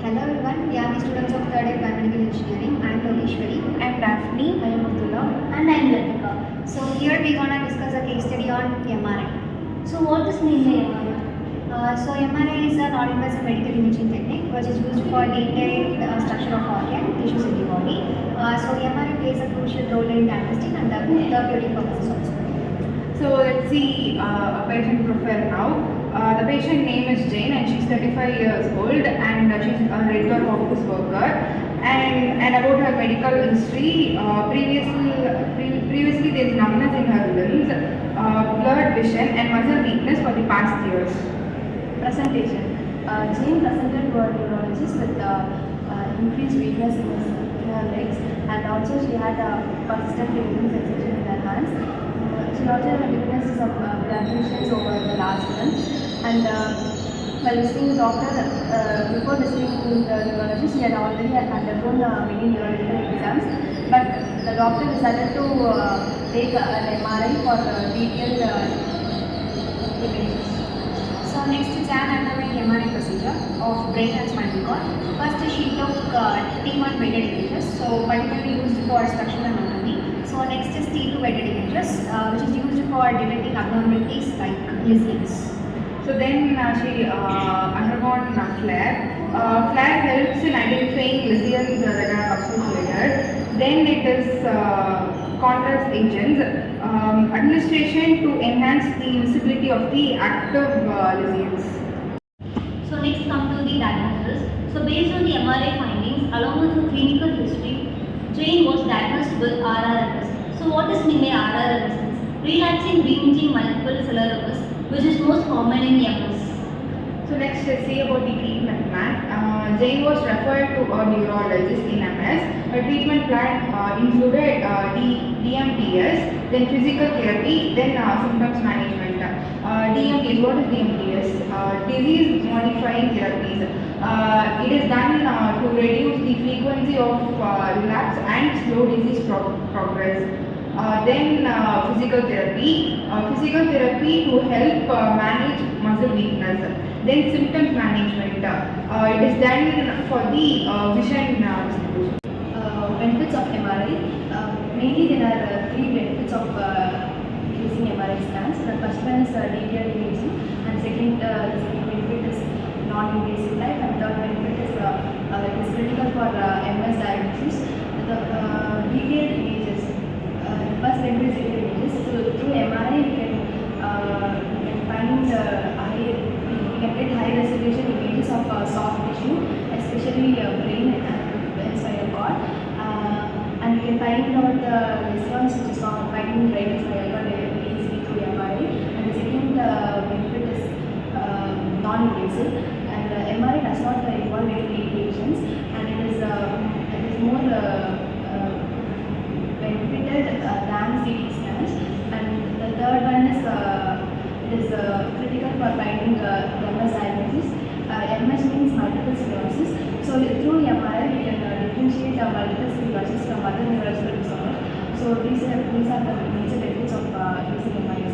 Hello everyone, we are the students of third year biomedical engineering. I am Lokeshwari. I am Daphne. I am Abdullah. And I am Latika. So here we are gonna discuss a case study on MRI. So what is mainly MRI? So MRI is a non-invasive medical imaging technique which is used for detailed structure of organ, tissues in the body. So MRI plays a crucial role in diagnostic and therapeutic purposes also. So let's see a patient profile now. The patient name is Jane and she's 35 years old and she's a regular office worker. And about her medical history, previously there is numbness in her limbs, blurred vision and muscle weakness for the past years. Presentation. Jane presented to a neurologist with increased weakness in her legs, and also she had a persistent tingling sensation in her hands. She also had witnessed some blood lesions over the last month, and while visiting the doctor, before visiting the neurologist, she had already undergone many neurological exams, but the doctor decided to take an MRI for detailed images. So next is an undergoing MRI procedure of brain and spinal cord. First she took T1 weighted images, so particularly used for structural anatomy. So next is T2 weighted images, which is used for detecting abnormalities like lesions. So then she undergone flare. Flare helps in identifying lesions that are associated. Then it is contrast agents, administration to enhance the visibility of the active lesions. So next come to the diagnosis. So based on the MRI findings along with the clinical history, Jane was diagnosed with RRMS. So what is meant by RRMS? Relapsing remitting multiple sclerosis, which is most common in MS. So next let's see about the treatment plan. Jane was referred to a neurologist in MS. Her treatment plan included DMTS, then physical therapy, then symptoms management. DMTS, what is DMTS? Disease modifying therapies. It is done to reduce the frequency of relapse and slow disease progress. Then physical therapy. Physical therapy to help manage muscle weakness. Then symptoms management. It is done for the vision distribution. Benefits of MRI. Mainly there are three benefits of using MRI scans. The first one is detailed imaging, and second benefit is non-invasive type, and third benefit is it is critical for MS diagnosis. The detailed images. First benefit is detailed images. So through MRI we can find we can get high resolution images of soft tissue, especially brain and spinal cord. And we can find out the lesions which is not finding brain and spinal cord very easily through MRI. And the second benefit is non-invasive, and MRI does not involve any radiations, and it is more benefited than CT scans. And the third one is it is critical for finding MS diagnosis. MS means multiple sclerosis. So through MRI we can differentiate multiple sclerosis from other neurological disorders. So these are the major benefits of using MRI.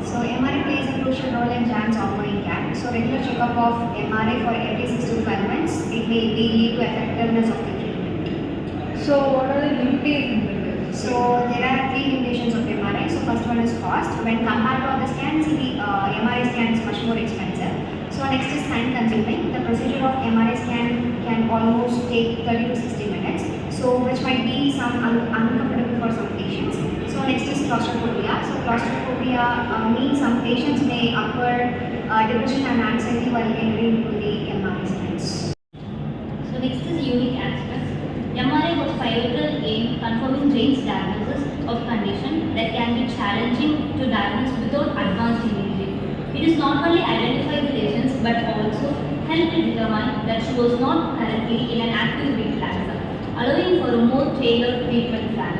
So MRI plays a crucial role in Jan's ongoing care. So regular checkup of MRI for every 6 to 12 months, it may lead to effectiveness of the treatment. So what are the limitations? So there are three limitations of MRI. So first one is cost. When compared to other scans, the MRI scan is much more expensive. So next is time consuming. The procedure of MRI scan can almost take 30 to 60 minutes. So which might be some uncomfortable for some patients. So next is claustrophobia. So claustrophobia means some patients may occur depression and anxiety while entering into the MRI scans. So next is unique aspects. MRI was pivotal in confirming Jane's diagnosis of condition that can be challenging to diagnose without advanced imaging. It is not only identify the lesions but also help to determine that she was not currently in an active relapse, allowing for a more tailored treatment plan.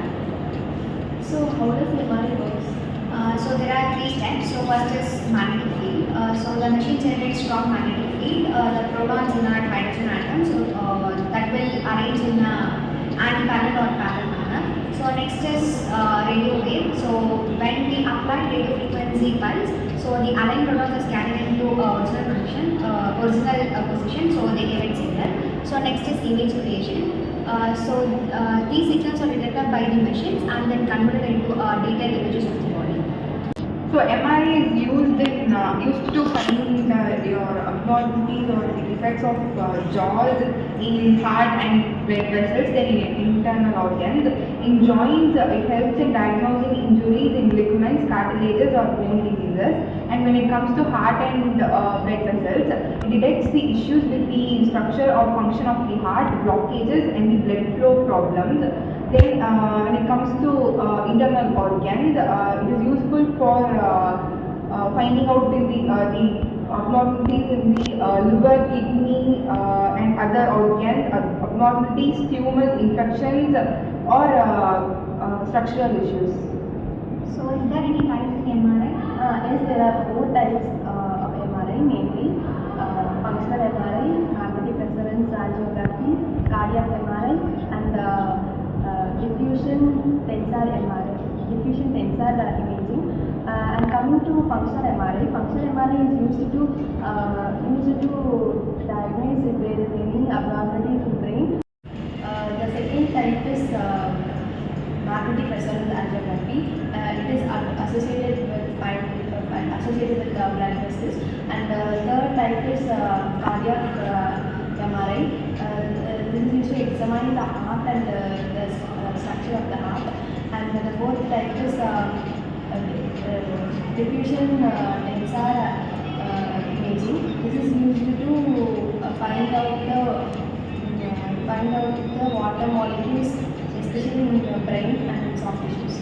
So how does MRI works? So there are three steps. So first is magnetic field. So the machine generates strong magnetic field. The protons in our hydrogen atom, so that will arrange in anti-parallel or parallel manner. So next is radio wave. So when we apply radio frequency pulse, so the aligned protons is carried into original position, so they give it signal. next is image creation. These signals are detected by the machines and then converted into detailed images of the body. So MRI is used to find your abnormalities or the defects of jaws in heart and blood vessels, then in internal organs. In joints, it helps in diagnosing injuries in ligaments, cartilages or bone diseases. And when it comes to heart and blood vessels, it detects the issues with the structure or function of the heart, blockages and the blood flow problems. Then when it comes to internal organs, it is useful for finding out the abnormalities in the liver, kidney and other organs, abnormalities, tumors, infections or structural issues. So is there any types in MRI? Yes, there are 4 types of MRI, mainly functional MRI, magnetic resonance angiography, cardiac MRI, and diffusion tensor MRI, diffusion tensor imaging. And coming to functional MRI is used to diagnose if there is any abnormality in the brain. The second type is magnetic resonance angiography. It is associated with blood vessels. And the third type is cardiac MRI. This is used to examine the heart and the structure of the heart. And the fourth type is diffusion tensor imaging. This is used to find out the water molecules, especially in the brain and soft tissues.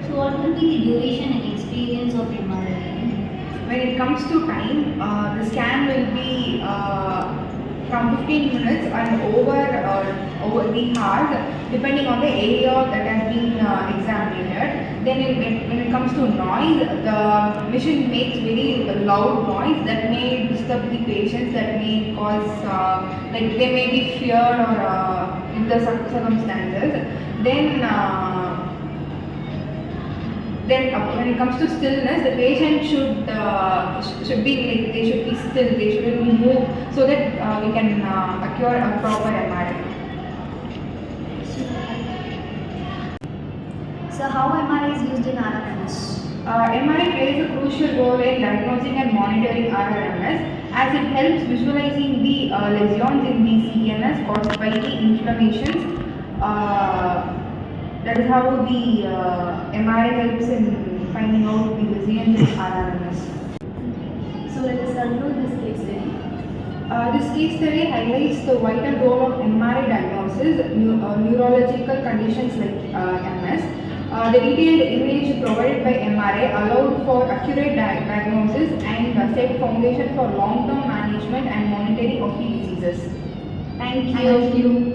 So what will be the duration and experience of MRI? When it comes to time, the scan will be from 15 minutes and over the hours, depending on the area that has been examined. Then when it comes to noise, the machine makes very loud noise that may disturb the patients, that may cause like they may be feared or in the circumstances. Then when it comes to stillness, the patient should be like, they should be still, they shouldn't move, so that we can acquire a proper MRI. So how MRI is used in RRMS? MRI plays a crucial role in diagnosing and monitoring RRMS, as it helps visualizing the lesions in the CNS caused by the inflammations. That is how the MRI helps in finding out the lesions in RRMS. So let us conclude this case study. This case study highlights the vital role of MRI diagnosis, neurological conditions like MS. The detailed image provided by MRI allowed for accurate diagnosis and set foundation for long-term management and monitoring of the diseases. Thank you.